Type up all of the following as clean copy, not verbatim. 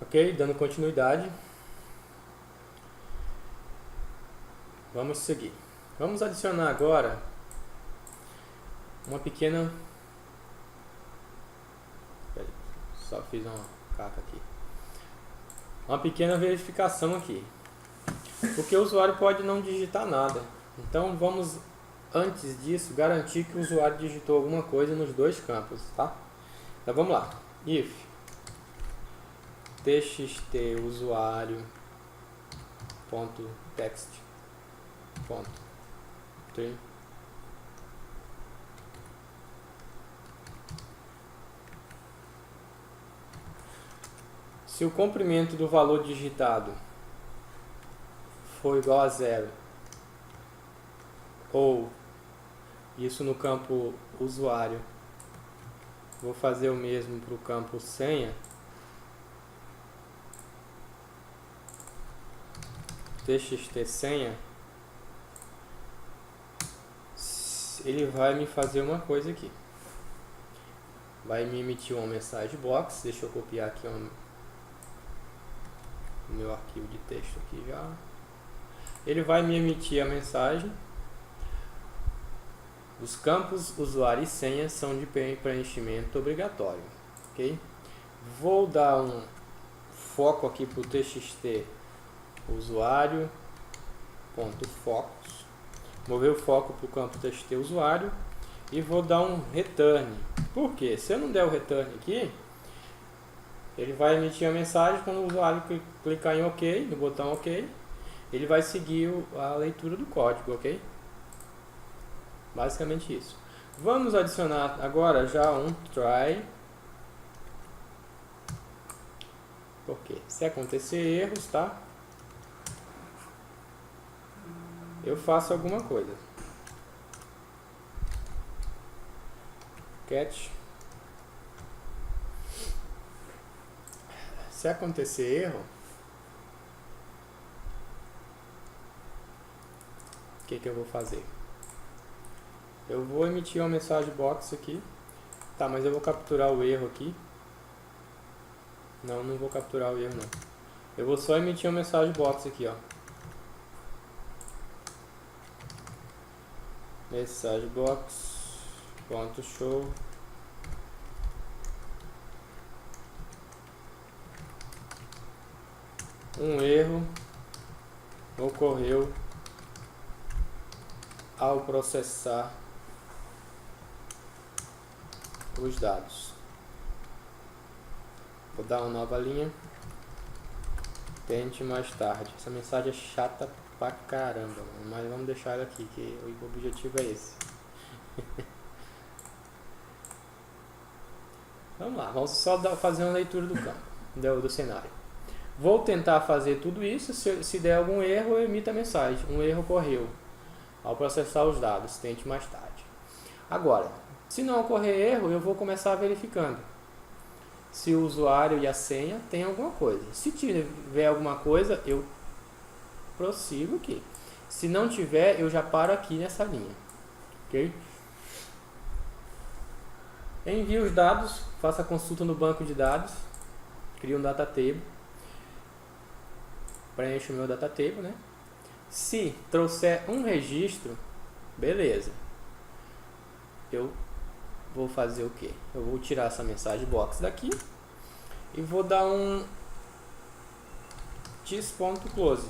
Ok, dando continuidade. Vamos seguir. Vamos adicionar agora uma pequena... Só fiz uma caca aqui. Uma pequena verificação aqui. Porque o usuário pode não digitar nada. Então vamos, antes disso, garantir que o usuário digitou alguma coisa nos dois campos, tá? Então vamos lá. If txt usuário.text.string se o comprimento do valor digitado for igual a 0, ou isso no campo usuário, vou fazer o mesmo para o campo senha, txt senha, ele vai me fazer uma coisa aqui. Vai me emitir uma mensagem box. Deixa eu copiar aqui o meu arquivo de texto aqui já. Ele vai me emitir a mensagem: os campos usuário e senha são de preenchimento obrigatório. Ok? Vou dar um foco aqui para o txt usuário.focus. Mover o foco para o campo txt usuário e vou dar um return. Por quê? Se eu não der o return aqui, ele vai emitir a mensagem. Quando o usuário clicar em OK, no botão OK, ele vai seguir a leitura do código, ok? Basicamente isso. Vamos adicionar agora já um try. Porque se acontecer erros, tá? Eu faço alguma coisa. Catch. Se acontecer erro, o que eu vou fazer? Eu vou emitir uma mensagem box aqui. Tá, mas eu vou capturar o erro aqui. Não vou capturar o erro não. Eu vou só emitir uma mensagem box aqui, ó. Mensagem box ponto show um erro ocorreu ao processar os dados. Vou dar uma nova linha. Tente mais tarde. Essa mensagem é chata pra caramba, mas vamos deixar ela aqui, que o objetivo é esse. Vamos lá, vamos só fazer uma leitura do campo, do cenário. Vou tentar fazer tudo isso. Se der algum erro, eu emito a mensagem: um erro ocorreu ao processar os dados, tente mais tarde. Agora, se não ocorrer erro, eu vou começar verificando se o usuário e a senha tem alguma coisa. Se tiver alguma coisa, eu prossigo aqui. Se não tiver, eu já paro aqui nessa linha. Ok? Envio os dados, faço a consulta no banco de dados, crio um data table, preencho o meu data table, né? Se trouxer um registro, beleza. Eu vou fazer o que? Eu vou tirar essa mensagem box daqui e vou dar um this.close.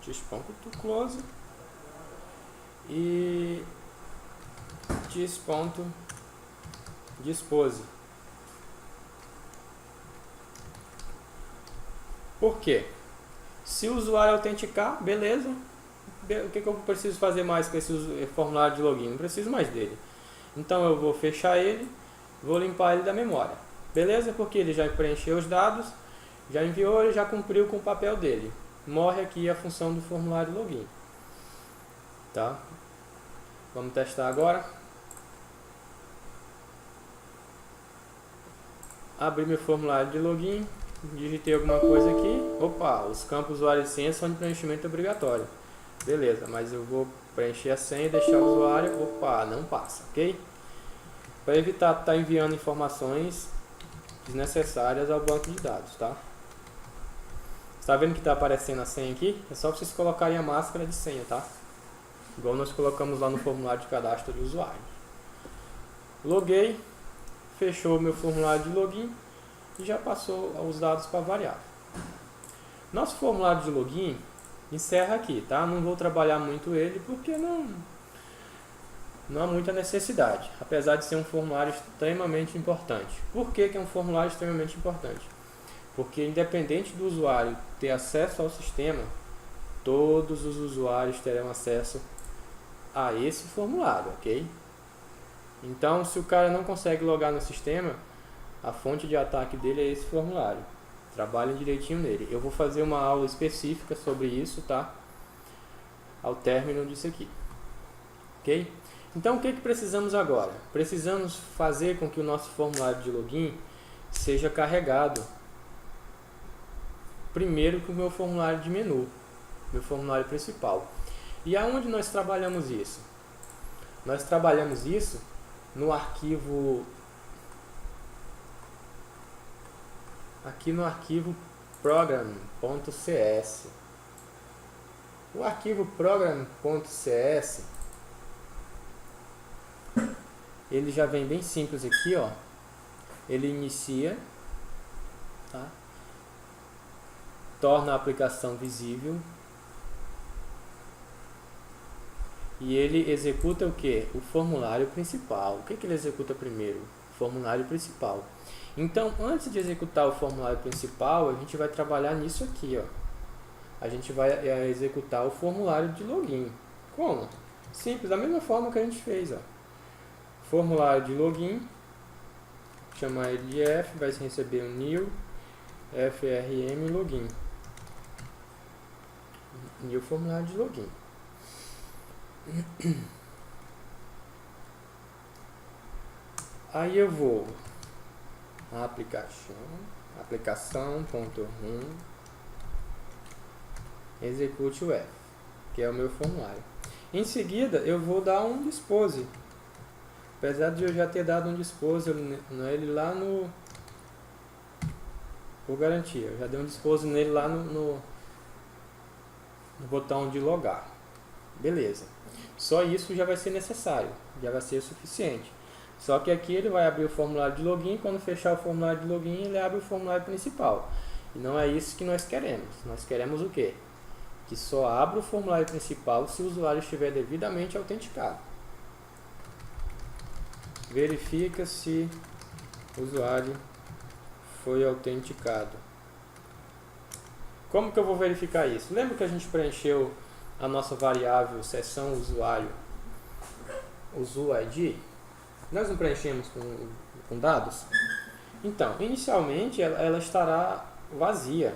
This.close e this.dispose. Por quê? Se o usuário autenticar, beleza. O que eu preciso fazer mais com esse formulário de login? Não preciso mais dele. Então eu vou fechar ele, vou limpar ele da memória. Beleza? Porque ele já preencheu os dados, já enviou, ele já cumpriu com o papel dele. Morre aqui a função do formulário de login. Tá? Vamos testar agora. Abri meu formulário de login, digitei alguma coisa aqui. Opa, os campos usuário e senha são de preenchimento obrigatório. Beleza, mas eu vou preencher a senha e deixar o usuário. Opa, não passa, ok? Para evitar estar enviando informações desnecessárias ao banco de dados, tá? Está vendo que está aparecendo a senha aqui? É só vocês colocarem a máscara de senha, tá? Igual nós colocamos lá no formulário de cadastro de usuário. Loguei, fechou o meu formulário de login e já passou os dados para a variável. Nosso formulário de login encerra aqui, tá? Não vou trabalhar muito ele porque não há muita necessidade, apesar de ser um formulário extremamente importante. Por que é um formulário extremamente importante? Porque independente do usuário ter acesso ao sistema, todos os usuários terão acesso a esse formulário, ok? Então, se o cara não consegue logar no sistema, a fonte de ataque dele é esse formulário. Trabalhem direitinho nele. Eu vou fazer uma aula específica sobre isso, tá? Ao término disso aqui. Ok? Então, o que precisamos agora? Precisamos fazer com que o nosso formulário de login seja carregado primeiro que o meu formulário de menu, meu formulário principal. E aonde nós trabalhamos isso? Nós trabalhamos isso no arquivo, aqui no arquivo program.cs. O arquivo program.cs, ele já vem bem simples aqui, ó. Ele inicia, tá? Torna a aplicação visível e ele executa o que? O formulário principal. O que ele executa primeiro? O formulário principal. Então, antes de executar o formulário principal, a gente vai trabalhar nisso aqui, ó. A gente vai executar o formulário de login. Como? Simples, da mesma forma que a gente fez, ó. Formulário de login, chamar ele de F, vai receber um new frm login. New formulário de login. Aí eu vou aplicação.run execute o F, que é o meu formulário. Em seguida eu vou dar um dispose. Apesar de eu já ter dado um dispose nele lá no... Por garantia, eu já dei um dispose nele lá no botão de logar. Beleza. Só isso já vai ser necessário, já vai ser o suficiente. Só que aqui ele vai abrir o formulário de login, quando fechar o formulário de login ele abre o formulário principal. E não é isso que nós queremos. Nós queremos o quê? Que só abra o formulário principal se o usuário estiver devidamente autenticado. Verifica se o usuário foi autenticado. Como que eu vou verificar isso? Lembra que a gente preencheu a nossa variável seção usuário, usuid? Nós não preenchemos com dados? Então, inicialmente ela estará vazia.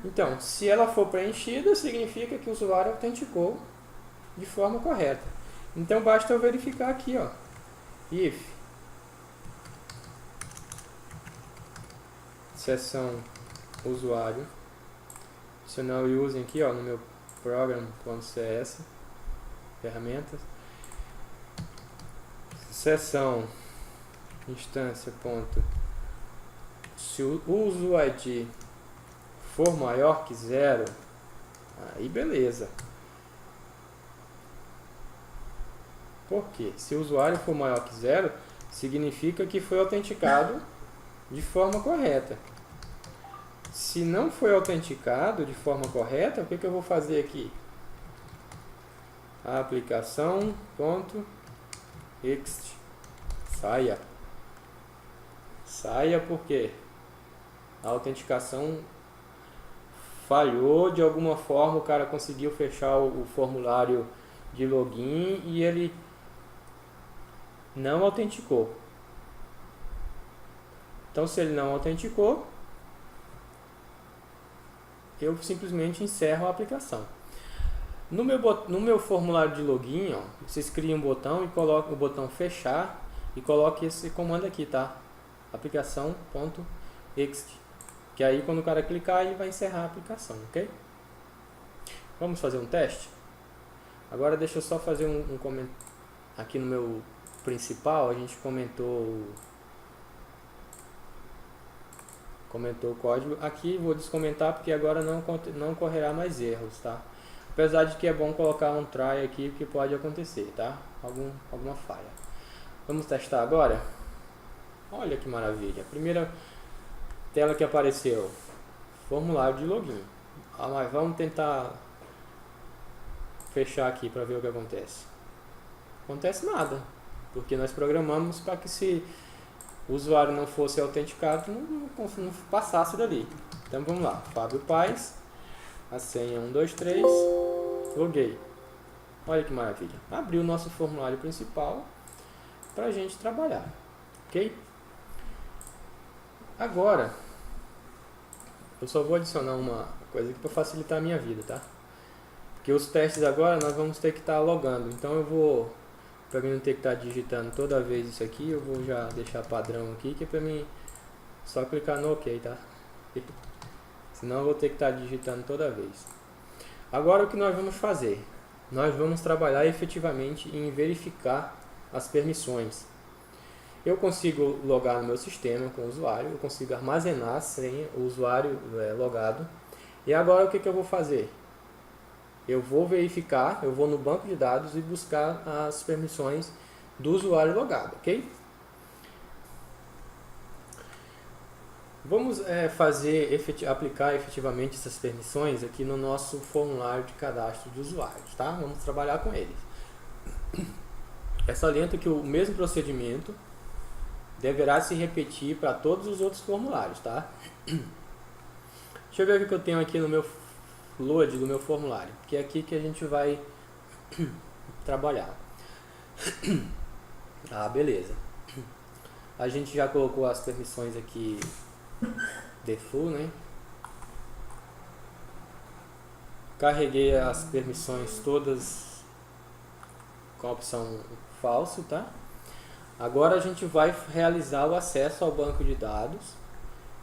Então, se ela for preenchida, significa que o usuário autenticou de forma correta. Então, basta eu verificar aqui, ó. If seção usuário, adicionar o using aqui, ó, no meu program.cs, ferramentas, seção instância ponto, se o usuid for maior que 0, aí beleza. Por quê? Se o usuário for maior que 0, significa que foi autenticado de forma correta. Se não foi autenticado de forma correta, o que eu vou fazer aqui? Aplicação.ext saia. Saia porque a autenticação falhou de alguma forma, o cara conseguiu fechar o formulário de login e ele não autenticou. Então, se ele não autenticou, eu simplesmente encerro a aplicação. No meu formulário de login, ó, vocês criam um botão e colocam o botão fechar e coloquem esse comando aqui, tá? Aplicação.ext, que aí quando o cara clicar ele vai encerrar a aplicação, ok? Vamos fazer um teste? Agora deixa eu só fazer um comentário. Aqui no meu principal a gente comentou comentou o código. Aqui vou descomentar porque agora não correrá mais erros, tá? Apesar de que é bom colocar um try aqui, que pode acontecer, tá? Alguma falha. Vamos testar agora? Olha que maravilha. A primeira tela que apareceu, formulário de login. Mas vamos tentar fechar aqui para ver o que acontece. Não acontece nada, porque nós programamos para que se o usuário não fosse autenticado, não passasse dali. Então vamos lá, Fábio Paes, a senha 123, loguei. Olha que maravilha. Abriu o nosso formulário principal para a gente trabalhar, ok? Agora, eu só vou adicionar uma coisa aqui para facilitar a minha vida, tá? Porque os testes agora nós vamos ter que estar logando, então eu vou, para mim não ter que estar digitando toda vez isso aqui, eu vou já deixar padrão aqui, que é para mim só clicar no OK, tá? Senão eu vou ter que estar digitando toda vez. Agora o que nós vamos fazer? Nós vamos trabalhar efetivamente em verificar as permissões. Eu consigo logar no meu sistema com o usuário, eu consigo armazenar a senha, o usuário logado. E agora o que eu vou fazer? Eu vou verificar, eu vou no banco de dados e buscar as permissões do usuário logado, ok? Vamos aplicar efetivamente essas permissões aqui no nosso formulário de cadastro de usuários, tá? Vamos trabalhar com eles. É saliento que o mesmo procedimento deverá se repetir para todos os outros formulários, tá? Deixa eu ver o que eu tenho aqui no meu load do meu formulário, que é aqui que a gente vai trabalhar. Ah, beleza. A gente já colocou as permissões aqui default, né? Carreguei as permissões todas com a opção falso, tá? Agora a gente vai realizar o acesso ao banco de dados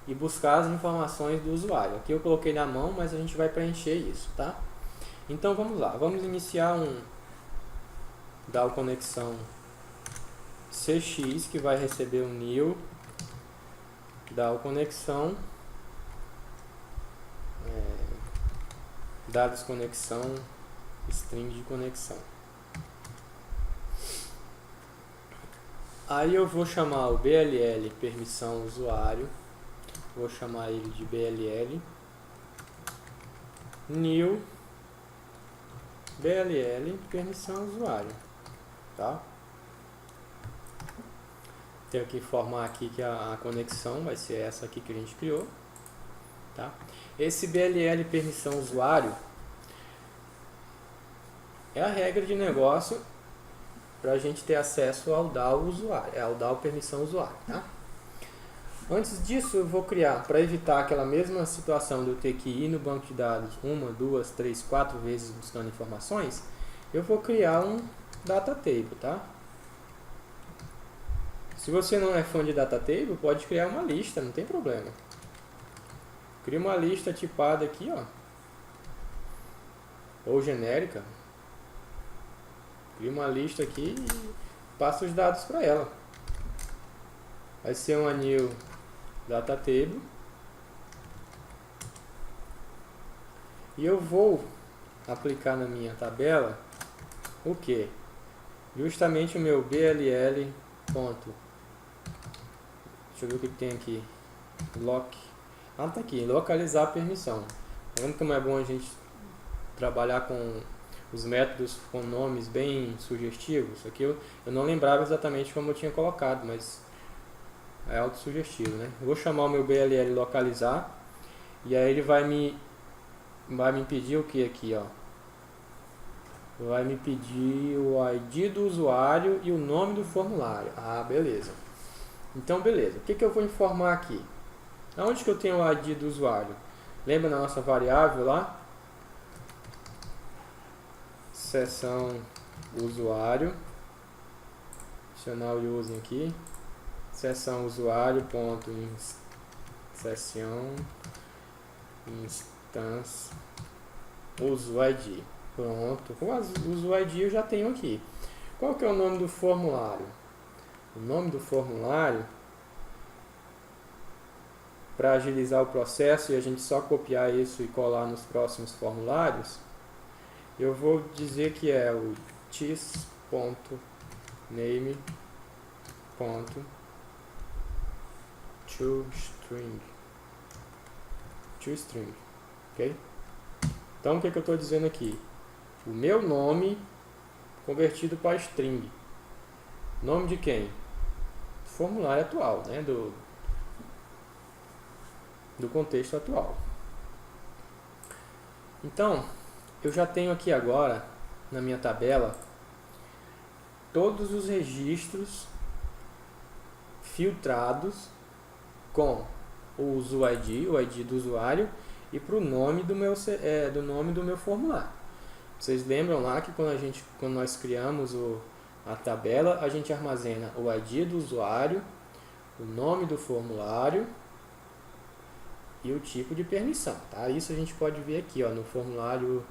e buscar as informações do usuário. Aqui eu coloquei na mão, mas a gente vai preencher isso, tá? Então vamos lá, vamos iniciar DAO conexão CX, que vai receber um new DAO conexão dados conexão string de conexão. Aí eu vou chamar o BLL permissão usuário, vou chamar ele de BLL new BLL permissão usuário, tá? Tenho que informar aqui que a conexão vai ser essa aqui que a gente criou, tá? Esse BLL permissão usuário é a regra de negócio para a gente ter acesso ao DAO usuário, ao DAO permissão usuário, tá? Antes disso, eu vou criar, para evitar aquela mesma situação de eu ter que ir no banco de dados 1, 2, 3, 4 vezes buscando informações, eu vou criar um data table, tá? Se você não é fã de data table, pode criar uma lista, não tem problema. Cria uma lista tipada aqui, ó, ou genérica. Cria uma lista aqui e passa os dados para ela. Vai ser uma new data table. E eu vou aplicar na minha tabela o que? Justamente o meu BLL ponto. Deixa eu ver o que tem aqui. Lock. Ah, tá aqui. Localizar a permissão. Tá vendo como é bom a gente trabalhar com os métodos com nomes bem sugestivos? Aqui eu não lembrava exatamente como eu tinha colocado, mas é autossugestivo, né? Eu vou chamar o meu BLL localizar e aí ele vai me pedir o que aqui, ó? Vai me pedir o ID do usuário e o nome do formulário. Ah, beleza. Então, beleza. O que eu vou informar aqui? Aonde que eu tenho o ID do usuário? Lembra da nossa variável lá? Seção usuário. Adicionar o using aqui. Seção usuário ponto sessão instance uso ID. Pronto. Com o uso ID eu já tenho aqui. Qual que é o nome do formulário? O nome do formulário para agilizar o processo e a gente só copiar isso e colar nos próximos formulários, eu vou dizer que é o this.name.toString, ok? Então o que eu estou dizendo aqui? O meu nome convertido para string. Nome de quem? Do formulário atual, né? Do contexto atual. Então, eu já tenho aqui agora, na minha tabela, todos os registros filtrados com o uso ID, o ID do usuário, e para o nome do meu formulário. Vocês lembram lá que quando nós criamos a tabela, a gente armazena o ID do usuário, o nome do formulário e o tipo de permissão, tá? Isso a gente pode ver aqui, ó, no formulário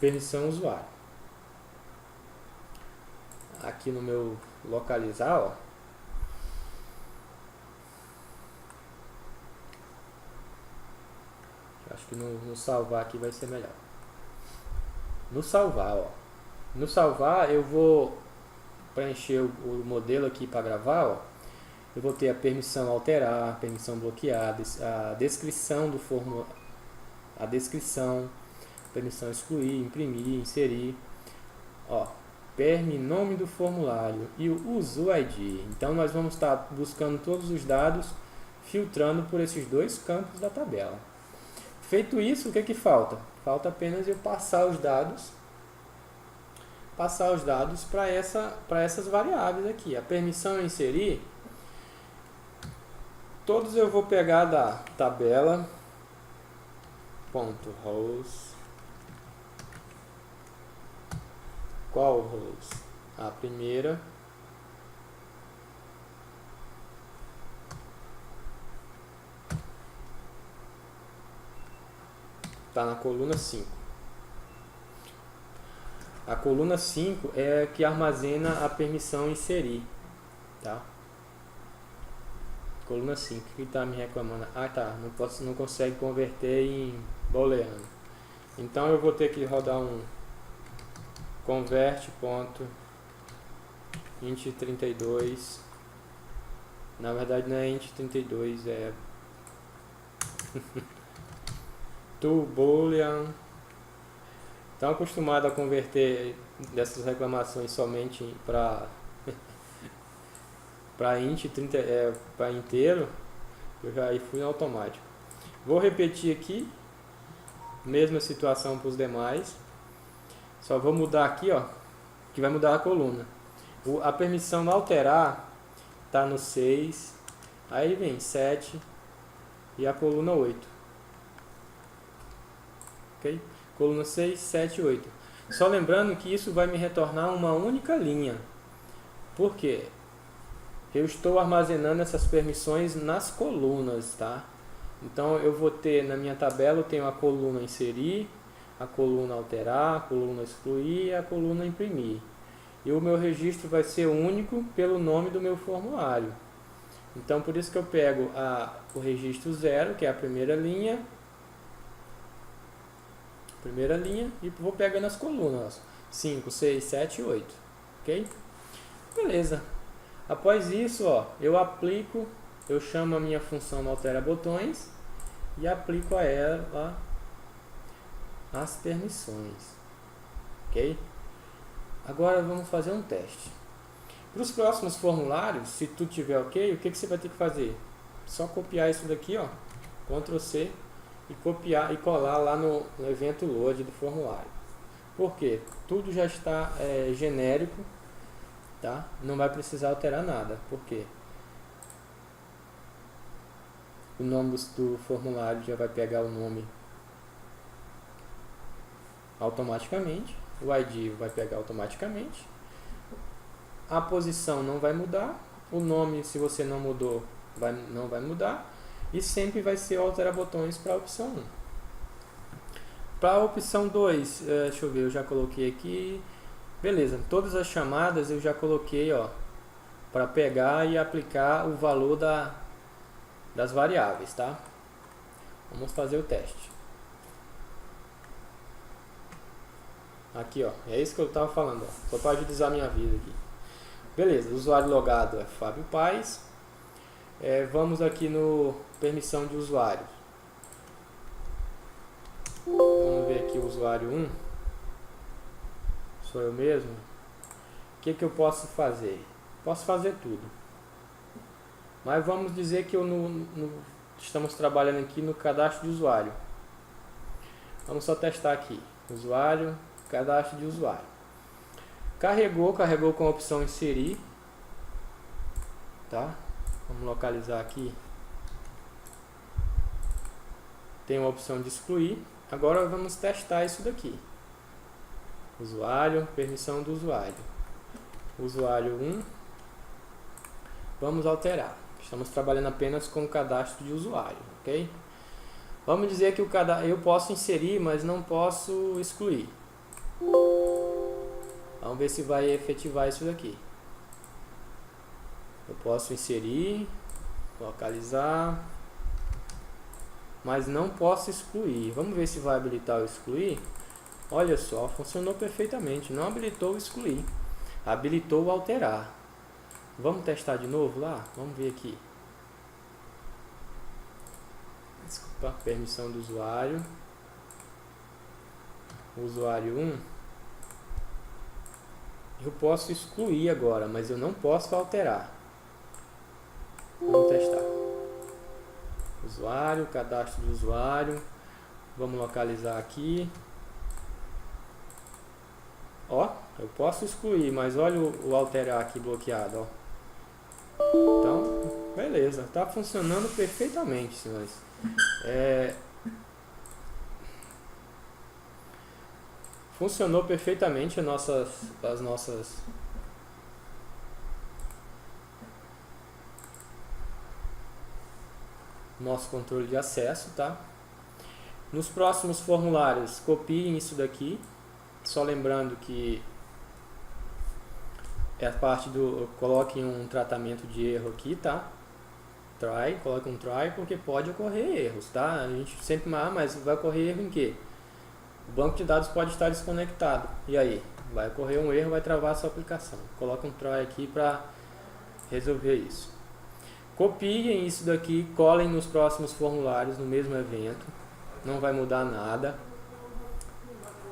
permissão usuário. Aqui no meu localizar, ó, acho que no salvar aqui vai ser melhor. No salvar, ó. No salvar eu vou preencher o modelo aqui para gravar, ó. Eu vou ter a permissão alterar, a permissão bloquear, a descrição do formulário, a descrição, permissão excluir, imprimir, inserir, ó, nome do formulário e o uso ID. Então nós vamos estar buscando todos os dados, filtrando por esses dois campos da tabela. Feito isso, o que falta? Falta apenas eu passar os dados para essas variáveis aqui. A permissão inserir, todos eu vou pegar da tabela .rows. Qual rows? A primeira, está na coluna 5. A coluna 5 é que armazena a permissão inserir, tá? Coluna 5, que está me reclamando? Ah, tá, não consegue converter em booleano. Então eu vou ter que rodar um convert.int32. Na verdade não é int32, é to boolean. Estão acostumados a converter dessas reclamações somente para para inteiro, eu já fui no automático. Vou repetir aqui, mesma situação para os demais. Só vou mudar aqui, ó, que vai mudar a coluna. A permissão alterar está no 6, aí vem 7 e a coluna 8. Ok? Coluna 6, 7 e 8. Só lembrando que isso vai me retornar uma única linha. Por quê? Eu estou armazenando essas permissões nas colunas, tá? Então eu vou ter na minha tabela, eu tenho a coluna inserir, a coluna alterar, a coluna excluir e a coluna imprimir. E o meu registro vai ser único pelo nome do meu formulário. Então por isso que eu pego o registro 0, que é a primeira linha, e vou pegando as colunas 5, 6, 7 e 8, ok? Beleza. Após isso, ó, eu chamo a minha função no altera botões e aplico a ela as permissões, ok? Agora vamos fazer um teste. Para os próximos formulários, se tudo tiver ok, o que você vai ter que fazer? Só copiar isso daqui, ó, Ctrl C, e copiar e colar lá no evento load do formulário. Por quê? Tudo já está genérico, tá? Não vai precisar alterar nada. Por quê? O nome do formulário já vai pegar o nome automaticamente, o ID vai pegar automaticamente, a posição não vai mudar, o nome, se você não mudou, não vai mudar, e sempre vai ser alterar botões para a opção 1. Para a opção 2, deixa eu ver, eu já coloquei aqui, beleza, todas as chamadas eu já coloquei, ó, para pegar e aplicar o valor das variáveis, tá? Vamos fazer o teste. Aqui, ó, é isso que eu estava falando, ó, só para agilizar minha vida aqui. Beleza, o usuário logado é Fábio Paes. Vamos aqui no permissão de usuário. Vamos ver aqui o usuário 1. Sou eu mesmo. O que eu posso fazer? Posso fazer tudo. Mas vamos dizer que estamos trabalhando aqui no cadastro de usuário. Vamos só testar aqui. Usuário, cadastro de usuário. Carregou com a opção inserir. Tá? Vamos localizar aqui. Tem uma opção de excluir. Agora vamos testar isso daqui. Usuário, permissão do usuário. Usuário 1. Vamos alterar. Estamos trabalhando apenas com o cadastro de usuário, ok? Vamos dizer que eu posso inserir, mas não posso excluir. Vamos ver se vai efetivar isso daqui. Eu posso inserir, localizar, mas não posso excluir. Vamos ver se vai habilitar o excluir. Olha só, funcionou perfeitamente. Não habilitou o excluir, habilitou o alterar. Vamos testar de novo lá? Vamos ver aqui. Desculpa, permissão do usuário. Usuário 1. Eu posso excluir agora, mas eu não posso alterar. Vamos testar. Usuário, cadastro de usuário. Vamos localizar aqui. Ó, eu posso excluir, mas olha o alterar aqui bloqueado, ó. Então, beleza, está funcionando perfeitamente, senhores. Funcionou perfeitamente as nossas nosso controle de acesso, tá? Nos próximos formulários, copiem isso daqui, só lembrando que é a parte do, coloquem um tratamento de erro aqui, tá? Coloque um try, porque pode ocorrer erros, tá? A gente sempre, mas vai ocorrer erro em quê? O banco de dados pode estar desconectado, e aí? Vai ocorrer um erro, vai travar a sua aplicação. Coloca um try aqui para resolver isso. Copiem isso daqui, colhem nos próximos formulários no mesmo evento, não vai mudar nada,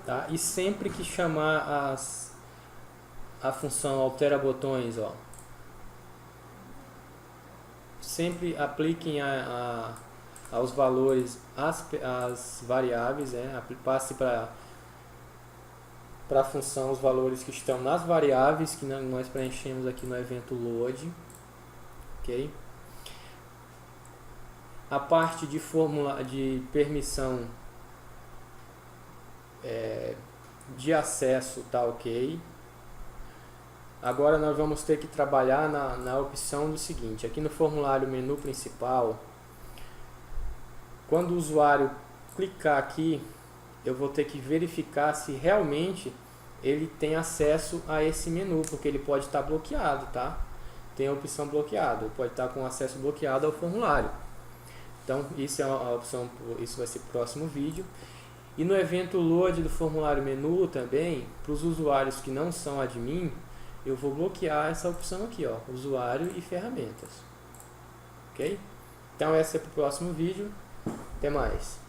tá? E sempre que chamar a função altera botões, ó, sempre apliquem aos valores as variáveis, passe para a função os valores que estão nas variáveis que nós preenchemos aqui no evento load, ok? A parte de permissão de acesso tá ok. Agora nós vamos ter que trabalhar na opção do seguinte, aqui no formulário menu principal, quando o usuário clicar aqui, eu vou ter que verificar se realmente ele tem acesso a esse menu, porque ele pode estar bloqueado, tá? Tem a opção bloqueado, pode estar com acesso bloqueado ao formulário. Então, isso é a opção, isso vai ser o próximo vídeo. E no evento load do formulário menu também, para os usuários que não são admin, eu vou bloquear essa opção aqui, ó, usuário e ferramentas. Ok? Então, esse é para o próximo vídeo. Até mais.